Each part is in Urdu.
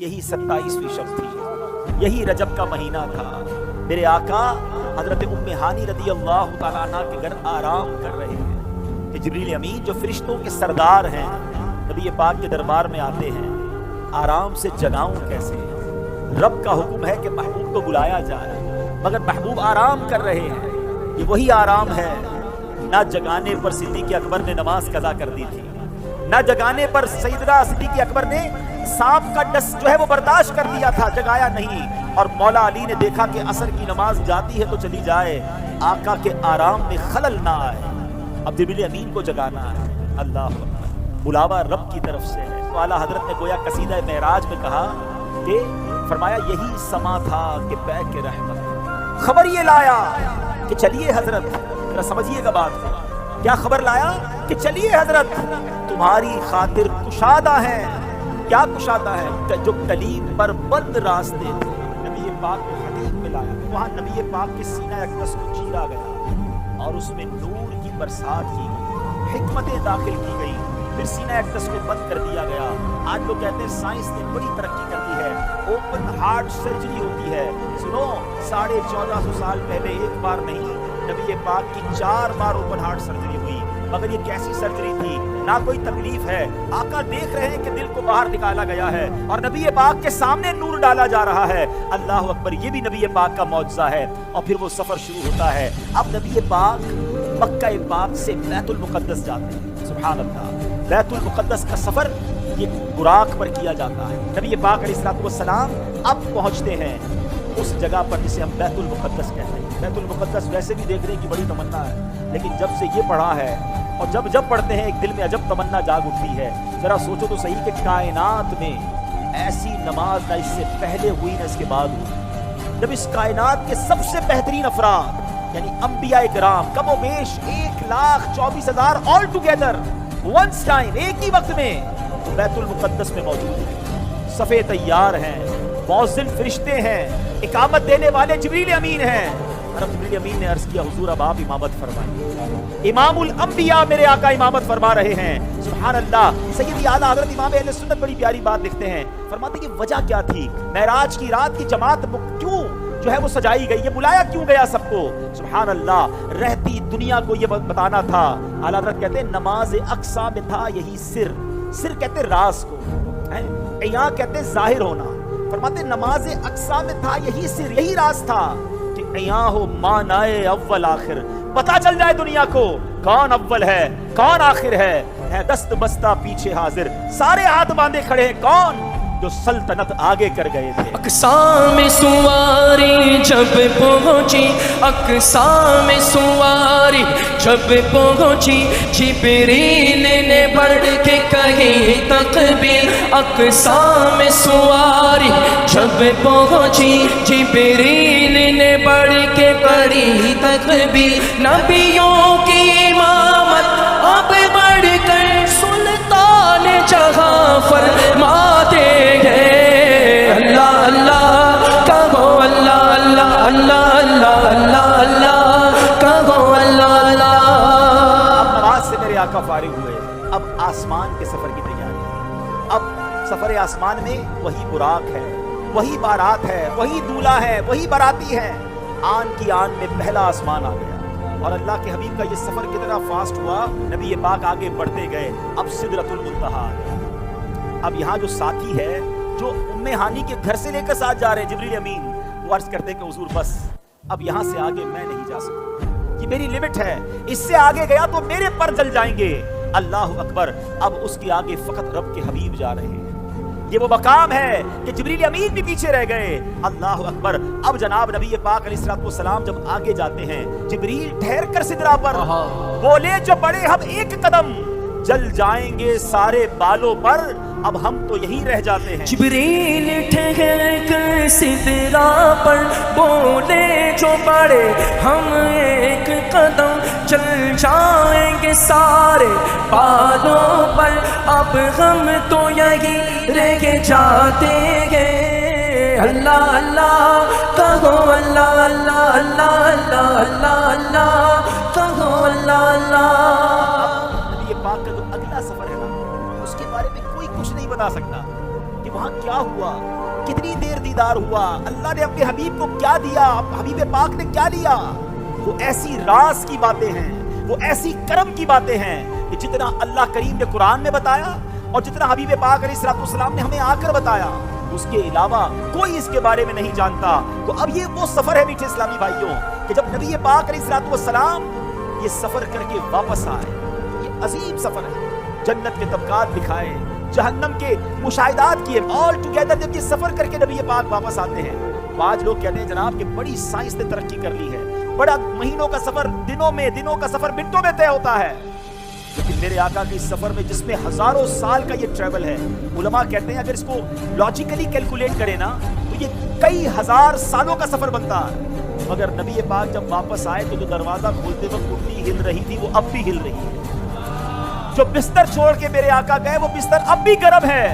یہی 27ویں شب تھی، یہی رجب کا مہینہ تھا۔ میرے آقا حضرت ام ہانی رضی اللہ تعالیٰ عنہ کے گھر آرام کر رہے ہیں کہ جبریل امین جو فرشتوں کے سردار ہیں نبی پاک کے دربار میں آتے ہیں، آرام سے جگاؤں کیسے؟ رب کا حکم ہے کہ محبوب کو بلایا جائے، مگر محبوب آرام کر رہے ہیں۔ یہ وہی آرام ہے، نہ جگانے پر صدیق اکبر نے نماز قضا کر دی تھی، نہ جگانے پر سیدنا صدیق اکبر نے سانپ کا ڈس جو ہے وہ برداشت کر دیا تھا، جگایا نہیں۔ اور مولا علی نے دیکھا کہ عصر کی نماز جاتی ہے تو چلی جائے، آقا کے آرام میں خلل نہ آئے، اب جبریل امین کو جگانا ہے۔ اللہ اکبر، بلاوا رب کی طرف سے ہے۔ تو اعلیٰ حضرت نے گویا قصیدہ معراج میں کہا کہ فرمایا یہی سما تھا کہ پے کے رحمت، خبر یہ لایا کہ چلیے حضرت، ذرا سمجھیے گا بات کو، کیا خبر لایا کہ چلیے حضرت تمہاری خاطر کشادہ ہیں۔ کیا کشادہ ہے؟ جو کلیم پر بند راستے تھے نبی پاک کو حدیث میں لایا، وہاں نبی پاک کے سینہ اقدس کو چیرا گیا اور اس میں نور کی برسات کی گئی، حکمتیں داخل کی گئی، پھر سینہ اقدس کو بند کر دیا گیا۔ آج لوگ کہتے ہیں سائنس نے بڑی ترقی کر دی ہے، اوپن ہارٹ سرجری ہوتی ہے۔ سنو، 1450 سال پہلے ایک بار نہیں، نبی پاک کی 4 بار اوپن ہارٹ سرجری ہوئی، مگر یہ کیسی سرجری تھی؟ نہ کوئی تکلیف ہے، آقا دیکھ رہے ہیں کہ دل کو باہر نکالا گیا ہے اور نبی پاک کے سامنے نور ڈالا جا رہا ہے۔ اللہ اکبر، یہ بھی نبی پاک کا معجزہ ہے۔ اور پھر وہ سفر شروع ہوتا ہے۔ اب نبی پاک مکہ پاک سے بیت المقدس جاتے ہیں۔ سبحان اللہ، بیت المقدس کا سفر یہ براق پر کیا جاتا ہے۔ نبی پاک علیہ الصلوۃ والسلام اب پہنچتے ہیں اس جگہ پر جسے ہم بیت المقدس کہتے ہیں۔ بیت المقدس ویسے بھی دیکھنے کی بڑی تمنا ہے، لیکن جب سے یہ پڑھا ہے اور جب پڑھتے ہیں ایک دل میں عجب تمنا جاگ اٹھتی ہے۔ ذرا سوچو تو صحیح کہ کائنات میں ایسی نماز نہ اس سے پہلے ہوئی نہ اس کے بعد ہوئی، جب اس کائنات کے سب سے بہترین افراد یعنی انبیاء کرام کم و بیش 1,24,000 آل ٹوگیدر ونس ٹائم ایک ہی وقت میں بیت المقدس میں موجود ہیں، صفے تیار ہیں، مؤذن فرشتے ہیں، اقامت دینے والے جبریل امین ہیں۔ اور جبریل امین نے عرض کیا حضور اب آپ امامت فرمائیں، امام الانبیاء میرے آقا امامت فرما رہے ہیں۔ سبحان اللہ، سیدی اعلیٰ حضرت امام اہل سنت بڑی پیاری بات لکھتے ہیں، فرماتے کہ وجہ کیا تھی، معراج کی رات کی جماعت کیوں جو ہے وہ سجائی گئی، یہ بلایا کیوں گیا سب کو؟ سبحان اللہ، رہتی دنیا کو یہ بتانا تھا۔ اعلیٰ حضرت کہتے ہیں نماز اقصیٰ میں تھا یہی سر کہتے راز کو، عیاں کہتے ظاہر ہونا۔ فرماتے نماز اقصیٰ میں تھا یہی سر، یہی راز تھا کہ عیاں ہو مانائے اول آخر، پتا چل جائے دنیا کو کون اول ہے کون آخر ہے دست بستہ پیچھے حاضر، سارے ہاتھ باندھے کھڑے ہیں، کون؟ جو سلطنت آگے کر گئے تھے۔ اقصیٰ میں سواری جب پہنچی، اقصیٰ میں سواری جب پہنچی، جبریل نے بڑھ کے کہی تکبیر۔ اقصیٰ میں سواری جب پہنچی، جبریل نے بڑھ کے پڑھی تکبیر۔ نبیوں کی امامت اب بڑھ کر سلطان جہاں فرماتے ہیں، اللہ اللہ کہو، اللہ اللہ اللہ اللہ اللہ اللہ کہو، اللہ اللہ۔ اب نماز سے میرے آقا فارغ ہوئے، اب آسمان کے سفر کی تیاری ہے۔ اب سفر آسمان میں وہی براق ہے، وہی بارات ہے، وہی دولہا ہے، وہی باراتی ہے۔ آن کی آن میں پہلا آسمان آ گیا اور اللہ کے حبیب کا یہ سفر کتنا فاسٹ ہوا، نبی پاک آگے بڑھتے گئے، اب سدرۃ المنتہا آ گیا۔ اب یہاں جو ساتھی ہے جو ام ہانی کے گھر سے لے کر ساتھ جا رہے ہیں جبریل امین، وہ عرض کرتے کہ حضور بس اب یہاں سے آگے میں نہیں جا سکتا، یہ میری لمٹ ہے، اس سے آگے گیا تو میرے پر جل جائیں گے۔ اللہ اکبر، اب اس کے آگے فقط رب کے حبیب جا رہے ہیں۔ یہ وہ مقام ہے کہ جبریل امین بھی پیچھے رہ گئے۔ اللہ اکبر، اب جناب نبی پاک علیہ الصلوۃ والسلام جب آگے جاتے ہیں، جبریل ٹھہر کر سدرا پر بولے جو بڑے ہم ایک قدم، جل جائیں گے سارے بالوں پر، اب ہم تو یہیں رہ جاتے ہیں۔ جبریل ٹھہر کر سدرا پر بولے جو بڑے ہم ایک قدم، چل جائیں گے سارے بالوں پر، اب ہم تو یہیں رہ جاتے ہیں۔ اللہ اللہ کہو، اللہ اللہ اللہ اللہ اللہ اللہ کہو، اللہ اللہ۔ نبی پاک کا جو اگلا سفر ہے نا، اس کے بارے میں کوئی کچھ نہیں بتا سکتا کہ وہاں کیا ہوا, کتنی دیر دیدار ہوا, اللہ نے اپنے حبیب کو کیا دیا, حبیب پاک نے کیا لیا. وہ ایسی راز کی باتیں ہیں, وہ ایسی کرم کی باتیں ہیں کہ جتنا اللہ کریم نے قرآن میں بتایا اور جتنا حبیب پاک علیہ السلام نے ہمیں آ کر بتایا, اس کے علاوہ کوئی اس کے بارے میں نہیں جانتا. تو اب یہ وہ سفر ہے میٹھے اسلامی بھائیوں کہ جب نبی پاک علیہ السلام یہ سفر کر کے واپس آئے, یہ عظیم سفر ہے, جنت کے طبقات دکھائے, جہنم کے مشاہدات کیے, آل ٹوگیدر جب یہ سفر کر کے نبی پاک واپس آتے ہیں. آج لوگ کہتے ہیں جناب کہ بڑی سائنس نے ترقی کر لی ہے, بڑا مہینوں کا سفر دنوں میں, دنوں کا سفر منٹوں میں طے ہوتا ہے. لیکن میرے آقا کے اس سفر میں جس میں ہزاروں سال کا یہ ٹریول ہے, علماء کہتے ہیں اگر اس کو لاجیکلی کیلکولیٹ کریں نا تو یہ کئی ہزار سالوں کا سفر بنتا ہے. مگر نبی پاک جب واپس آئے تو جو دروازہ کھولتے وقت کنڈی ہل رہی تھی وہ اب بھی ہل رہی ہے. جو بستر چھوڑ کے میرے آقا گئے وہ بستر اب بھی گرم ہے.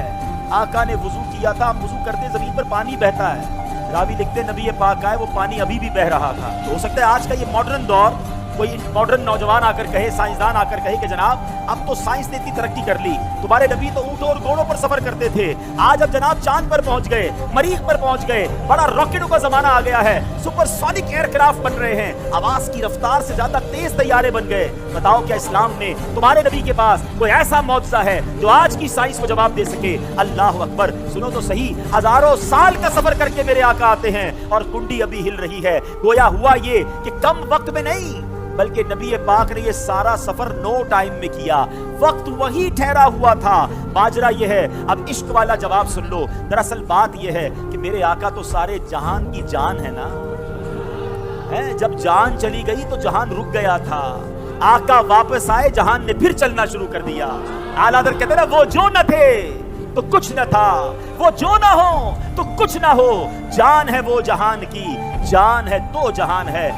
آقا نے وضو کیا تھا, وضو کرتے زمین پر پانی بہتا ہے. راوی لکھتے نبی پاک آئے وہ پانی ابھی بھی بہ رہا تھا. تو ہو سکتا ہے آج کا یہ ماڈرن دور کوئی ماڈرن نوجوان آ کر کہے, سائنسدان آ کر کہے کہ جناب اب تو سائنس نے اتنی ترقی کر لی, تمہارے نبی تو اونٹوں اور گھوڑوں پر سفر کرتے تھے, آج اب جناب چاند پر پہنچ گئے, مریخ پر پہنچ گئے, بڑا راکٹوں کا زمانہ آ گیا ہے, سپر سونک ایئر کرافٹ بن رہے ہیں, آواز کی رفتار سے زیادہ تیز طیارے بن گئے. بتاؤ کیا اسلام میں تمہارے نبی کے پاس کوئی ایسا معجزہ ہے جو آج کی سائنس کو جواب دے سکے؟ اللہ اکبر. سنو تو صحیح, ہزاروں سال کا سفر کر کے میرے آقا آتے ہیں اور کنڈی ابھی ہل رہی ہے. گویا ہوا یہ کہ کم وقت میں نہیں بلکہ نبی پاک نے یہ سارا سفر نو ٹائم میں کیا, وقت وہی ٹھہرا ہوا تھا. ماجرا یہ ہے, اب عشق والا جواب سن لو. دراصل بات یہ ہے کہ میرے آقا تو سارے جہان کی جان ہے نا, جب جان چلی گئی تو جہان رک گیا تھا. آقا واپس آئے, جہان نے پھر چلنا شروع کر دیا. اعلیٰ حضرت کہتے ہیں نا, وہ جو نہ تھے تو کچھ نہ تھا, وہ جو نہ ہو تو کچھ نہ ہو, جان ہے وہ جہان کی, جان ہے تو جہان ہے.